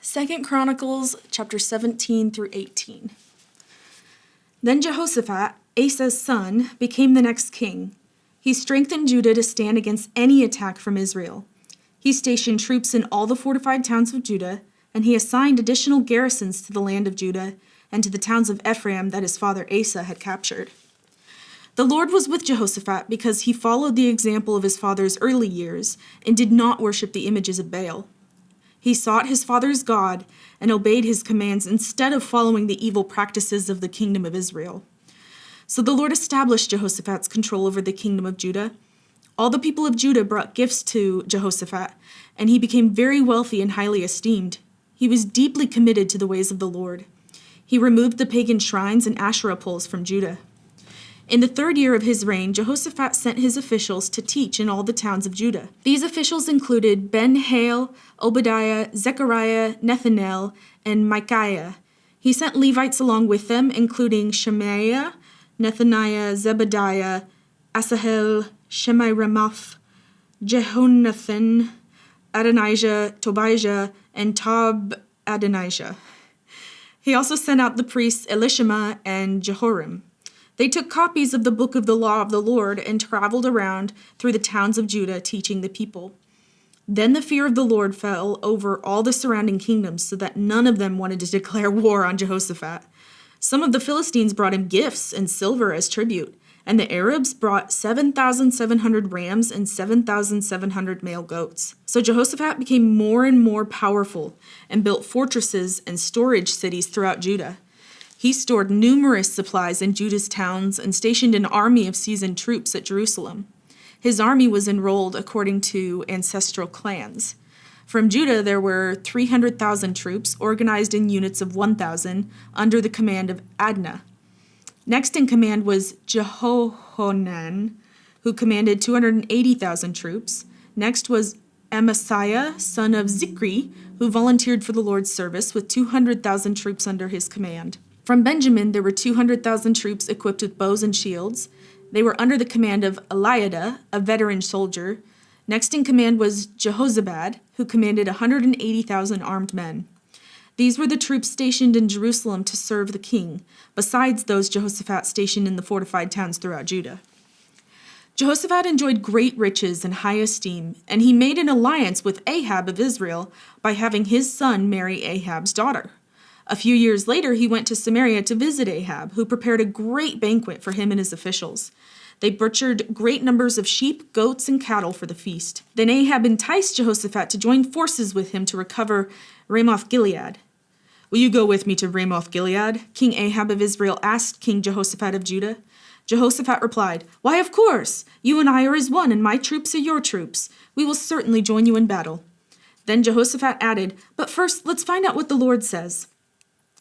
2 Chronicles chapter 17 through 18. Then Jehoshaphat, Asa's son, became the next king. He strengthened Judah to stand against any attack from Israel. He stationed troops in all the fortified towns of Judah, and he assigned additional garrisons to the land of Judah and to the towns of Ephraim that his father Asa had captured. The Lord was with Jehoshaphat because he followed the example of his father's early years and did not worship the images of Baal. He sought his father's God and obeyed his commands instead of following the evil practices of the kingdom of Israel. So the Lord established Jehoshaphat's control over the kingdom of Judah. All the people of Judah brought gifts to Jehoshaphat, and he became very wealthy and highly esteemed. He was deeply committed to the ways of the Lord. He removed the pagan shrines and Asherah poles from Judah. In the 3rd year of his reign, Jehoshaphat sent his officials to teach in all the towns of Judah. These officials included Ben-Hail, Obadiah, Zechariah, Nethanel, and Micaiah. He sent Levites along with them, including Shemaiah, Nethaniah, Zebediah, Asahel, Shemiramoth, Jehonathan, Adonijah, Tobijah, and Tob-Adonijah. He also sent out the priests Elishama and Jehoram. They took copies of the book of the law of the Lord and traveled around through the towns of Judah, teaching the people. Then the fear of the Lord fell over all the surrounding kingdoms, so that none of them wanted to declare war on Jehoshaphat. Some of the Philistines brought him gifts and silver as tribute, and the Arabs brought 7,700 rams and 7,700 male goats. So Jehoshaphat became more and more powerful and built fortresses and storage cities throughout Judah. He stored numerous supplies in Judah's towns and stationed an army of seasoned troops at Jerusalem. His army was enrolled according to ancestral clans. From Judah, there were 300,000 troops organized in units of 1,000 under the command of Adnah. Next in command was Jehohanan, who commanded 280,000 troops. Next was Amasiah, son of Zikri, who volunteered for the Lord's service with 200,000 troops under his command. From Benjamin, there were 200,000 troops equipped with bows and shields. They were under the command of Eliada, a veteran soldier. Next in command was Jehozabad, who commanded 180,000 armed men. These were the troops stationed in Jerusalem to serve the king, besides those Jehoshaphat stationed in the fortified towns throughout Judah. Jehoshaphat enjoyed great riches and high esteem, and he made an alliance with Ahab of Israel by having his son marry Ahab's daughter. A few years later, he went to Samaria to visit Ahab, who prepared a great banquet for him and his officials. They butchered great numbers of sheep, goats, and cattle for the feast. Then Ahab enticed Jehoshaphat to join forces with him to recover Ramoth-Gilead. "Will you go with me to Ramoth-Gilead?" King Ahab of Israel asked King Jehoshaphat of Judah. Jehoshaphat replied, "Why, of course! You and I are as one, and my troops are your troops. We will certainly join you in battle." Then Jehoshaphat added, "But first, let's find out what the Lord says."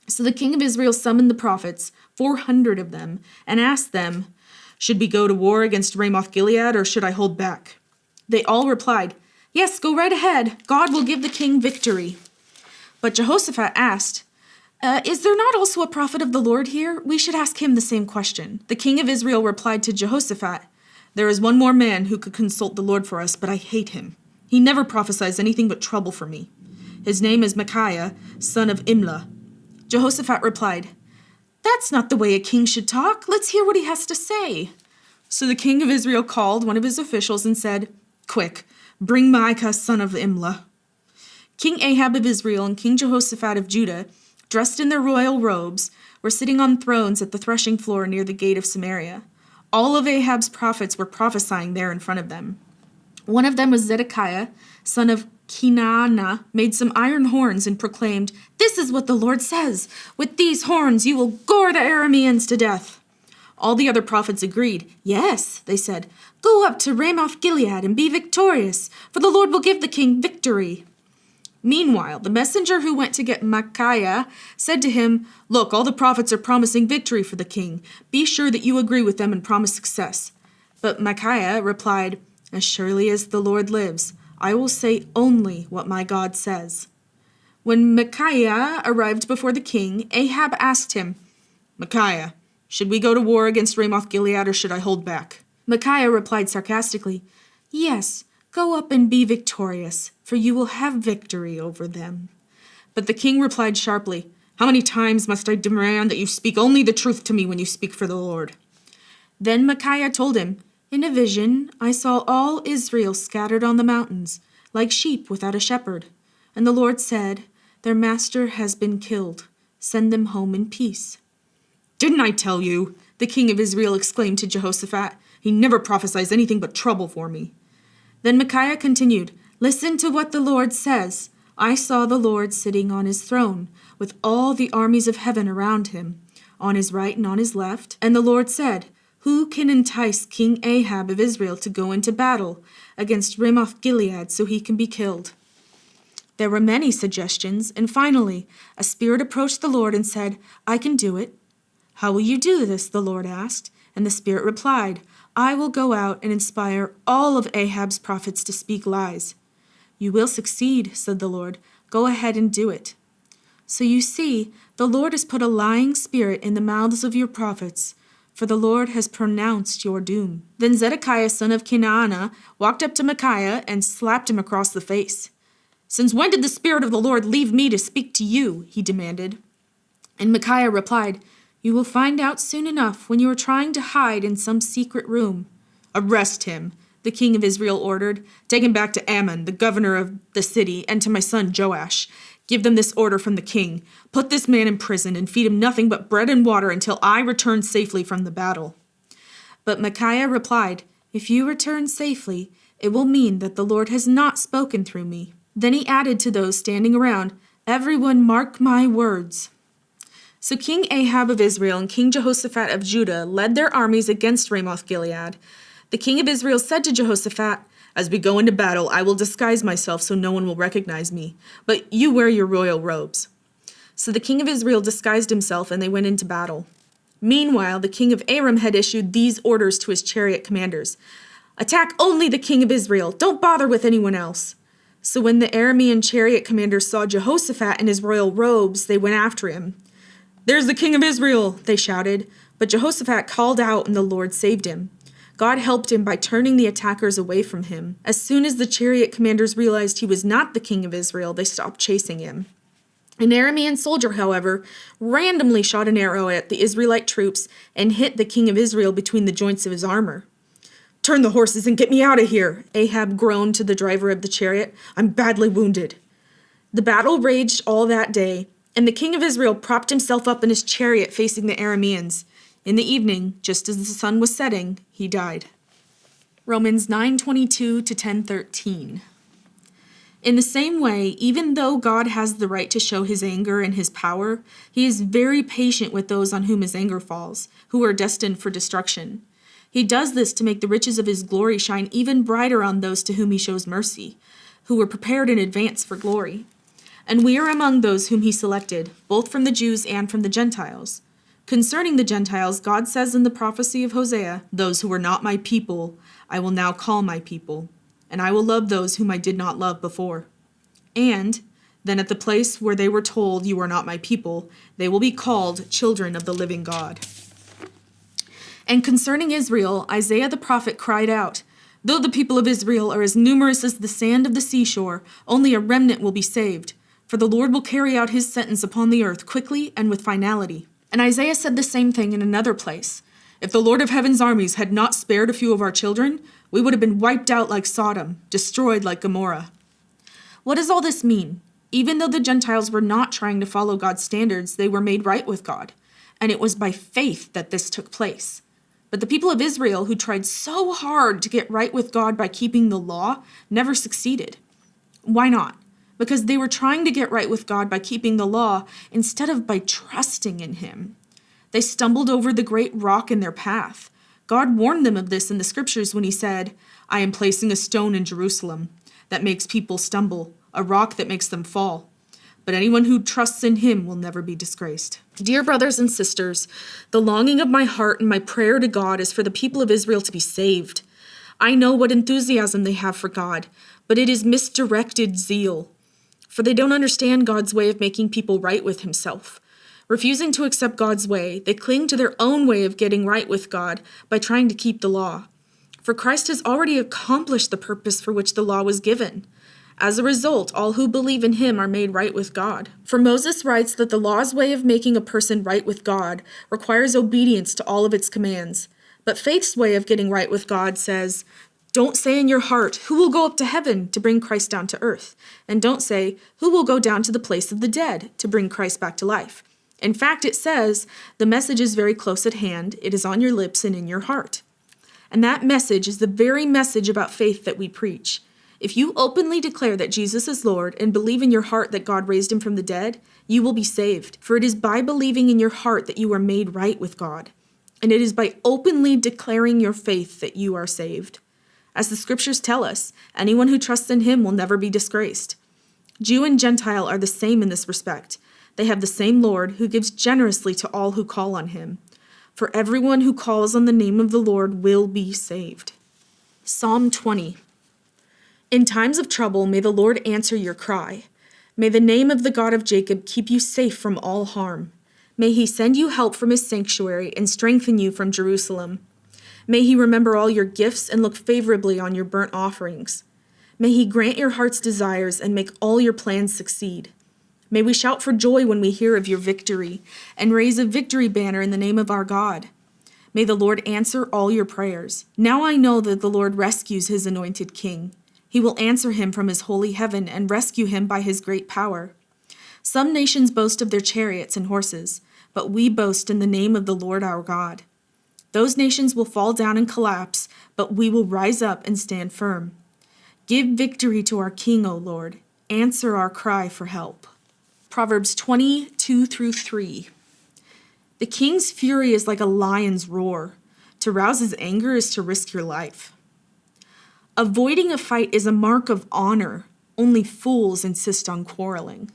So the king of Israel summoned the prophets, 400 of them, and asked them, "Should we go to war against Ramoth-Gilead, or should I hold back?" They all replied, "Yes, go right ahead. God will give the king victory." But Jehoshaphat asked, "Is there not also a prophet of the Lord here? We should ask him the same question." The king of Israel replied to Jehoshaphat, "There is one more man who could consult the Lord for us, but I hate him. He never prophesies anything but trouble for me. His name is Micaiah, son of Imlah." Jehoshaphat replied, "That's not the way a king should talk. Let's hear what he has to say." So the king of Israel called one of his officials and said, "Quick, bring Micaiah, son of Imlah." King Ahab of Israel and King Jehoshaphat of Judah, dressed in their royal robes, were sitting on thrones at the threshing floor near the gate of Samaria. All of Ahab's prophets were prophesying there in front of them. One of them was Zedekiah, son of Kenaanah, made some iron horns and proclaimed, "This is what the Lord says. With these horns you will gore the Arameans to death." All the other prophets agreed. "Yes," they said, "go up to Ramoth-Gilead and be victorious, for the Lord will give the king victory." Meanwhile, the messenger who went to get Micaiah said to him, "Look, all the prophets are promising victory for the king. Be sure that you agree with them and promise success." But Micaiah replied, "As surely as the Lord lives, I will say only what my God says." When Micaiah arrived before the king, Ahab asked him, "Micaiah, should we go to war against Ramoth-Gilead, or should I hold back?" Micaiah replied sarcastically, "Yes, go up and be victorious, for you will have victory over them." But the king replied sharply, "How many times must I demand that you speak only the truth to me when you speak for the Lord?" Then Micaiah told him, "In a vision I saw all Israel scattered on the mountains, like sheep without a shepherd. And the Lord said, 'Their master has been killed. Send them home in peace.'" "Didn't I tell you?" the king of Israel exclaimed to Jehoshaphat. "He never prophesies anything but trouble for me." Then Micaiah continued, "Listen to what the Lord says. I saw the Lord sitting on his throne, with all the armies of heaven around him, on his right and on his left. And the Lord said, 'Who can entice King Ahab of Israel to go into battle against Ramoth-Gilead so he can be killed?'" There were many suggestions, and finally, a spirit approached the Lord and said, "I can do it." "How will you do this?" the Lord asked, and the spirit replied, "I will go out and inspire all of Ahab's prophets to speak lies." "You will succeed," said the Lord. "Go ahead and do it." So you see, the Lord has put a lying spirit in the mouths of your prophets, for the Lord has pronounced your doom. Then Zedekiah, son of Kenaanah, walked up to Micaiah and slapped him across the face. "Since when did the Spirit of the Lord leave me to speak to you?" he demanded. And Micaiah replied, "You will find out soon enough when you are trying to hide in some secret room." "Arrest him," the king of Israel ordered. "Take him back to Ammon, the governor of the city, and to my son Joash. Give them this order from the king. Put this man in prison and feed him nothing but bread and water until I return safely from the battle." But Micaiah replied, "If you return safely, it will mean that the Lord has not spoken through me." Then he added to those standing around, "Everyone mark my words." So King Ahab of Israel and King Jehoshaphat of Judah led their armies against Ramoth-Gilead. The king of Israel said to Jehoshaphat, "As we go into battle, I will disguise myself so no one will recognize me, but you wear your royal robes." So the king of Israel disguised himself, and they went into battle. Meanwhile, the king of Aram had issued these orders to his chariot commanders: "Attack only the king of Israel. Don't bother with anyone else." So when the Aramean chariot commanders saw Jehoshaphat in his royal robes, they went after him. "There's the king of Israel," they shouted. But Jehoshaphat called out, and the Lord saved him. God helped him by turning the attackers away from him. As soon as the chariot commanders realized he was not the king of Israel, they stopped chasing him. An Aramean soldier, however, randomly shot an arrow at the Israelite troops and hit the king of Israel between the joints of his armor. "Turn the horses and get me out of here," Ahab groaned to the driver of the chariot. "I'm badly wounded." The battle raged all that day, and the king of Israel propped himself up in his chariot facing the Arameans. In the evening, just as the sun was setting, he died. Romans 9:22 to 10:13. In the same way, even though God has the right to show his anger and his power, he is very patient with those on whom his anger falls, who are destined for destruction. He does this to make the riches of his glory shine even brighter on those to whom he shows mercy, who were prepared in advance for glory. And we are among those whom he selected, both from the Jews and from the Gentiles. Concerning the Gentiles, God says in the prophecy of Hosea, "Those who were not my people, I will now call my people, and I will love those whom I did not love before." And then at the place where they were told, "You are not my people," they will be called children of the living God. And concerning Israel, Isaiah the prophet cried out, "Though the people of Israel are as numerous as the sand of the seashore, only a remnant will be saved. For the Lord will carry out his sentence upon the earth quickly and with finality." And Isaiah said the same thing in another place. "If the Lord of heaven's armies had not spared a few of our children, we would have been wiped out like Sodom, destroyed like Gomorrah." What does all this mean? Even though the Gentiles were not trying to follow God's standards, they were made right with God. And it was by faith that this took place. But the people of Israel, who tried so hard to get right with God by keeping the law, never succeeded. Why not? Because they were trying to get right with God by keeping the law instead of by trusting in him. They stumbled over the great rock in their path. God warned them of this in the scriptures when he said, "I am placing a stone in Jerusalem that makes people stumble, a rock that makes them fall. But anyone who trusts in him will never be disgraced." Dear brothers and sisters, the longing of my heart and my prayer to God is for the people of Israel to be saved. I know what enthusiasm they have for God, but it is misdirected zeal. For they don't understand God's way of making people right with himself. Refusing to accept God's way, they cling to their own way of getting right with God by trying to keep the law. For Christ has already accomplished the purpose for which the law was given. As a result, all who believe in him are made right with God. For Moses writes that the law's way of making a person right with God requires obedience to all of its commands. But faith's way of getting right with God says, don't say in your heart, who will go up to heaven to bring Christ down to earth? And don't say, who will go down to the place of the dead to bring Christ back to life? In fact, it says, the message is very close at hand. It is on your lips and in your heart. And that message is the very message about faith that we preach. If you openly declare that Jesus is Lord and believe in your heart that God raised him from the dead, you will be saved. For it is by believing in your heart that you are made right with God. And it is by openly declaring your faith that you are saved. As the scriptures tell us, anyone who trusts in him will never be disgraced. Jew and Gentile are the same in this respect. They have the same Lord who gives generously to all who call on him. For everyone who calls on the name of the Lord will be saved. Psalm 20. In times of trouble, may the Lord answer your cry. May the name of the God of Jacob keep you safe from all harm. May he send you help from his sanctuary and strengthen you from Jerusalem. May he remember all your gifts and look favorably on your burnt offerings. May he grant your heart's desires and make all your plans succeed. May we shout for joy when we hear of your victory and raise a victory banner in the name of our God. May the Lord answer all your prayers. Now I know that the Lord rescues his anointed king. He will answer him from his holy heaven and rescue him by his great power. Some nations boast of their chariots and horses, but we boast in the name of the Lord our God. Those nations will fall down and collapse, but we will rise up and stand firm. Give victory to our King, O Lord. Answer our cry for help. Proverbs 22-3. The king's fury is like a lion's roar. To rouse his anger is to risk your life. Avoiding a fight is a mark of honor. Only fools insist on quarreling.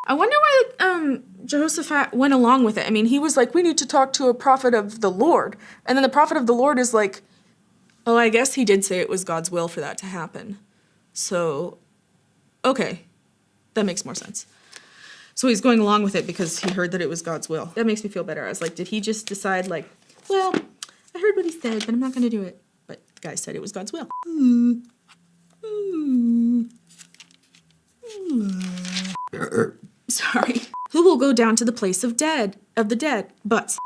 I wonder why Jehoshaphat went along with it. I mean, he was like, we need to talk to a prophet of the Lord. And then the prophet of the Lord is like, oh, I guess he did say it was God's will for that to happen. So, okay, that makes more sense. So he's going along with it because he heard that it was God's will. That makes me feel better. I was like, did he just decide like, well, I heard what he said, but I'm not going to do it. But the guy said it was God's will. Sorry. Who will go down to the place of the dead? But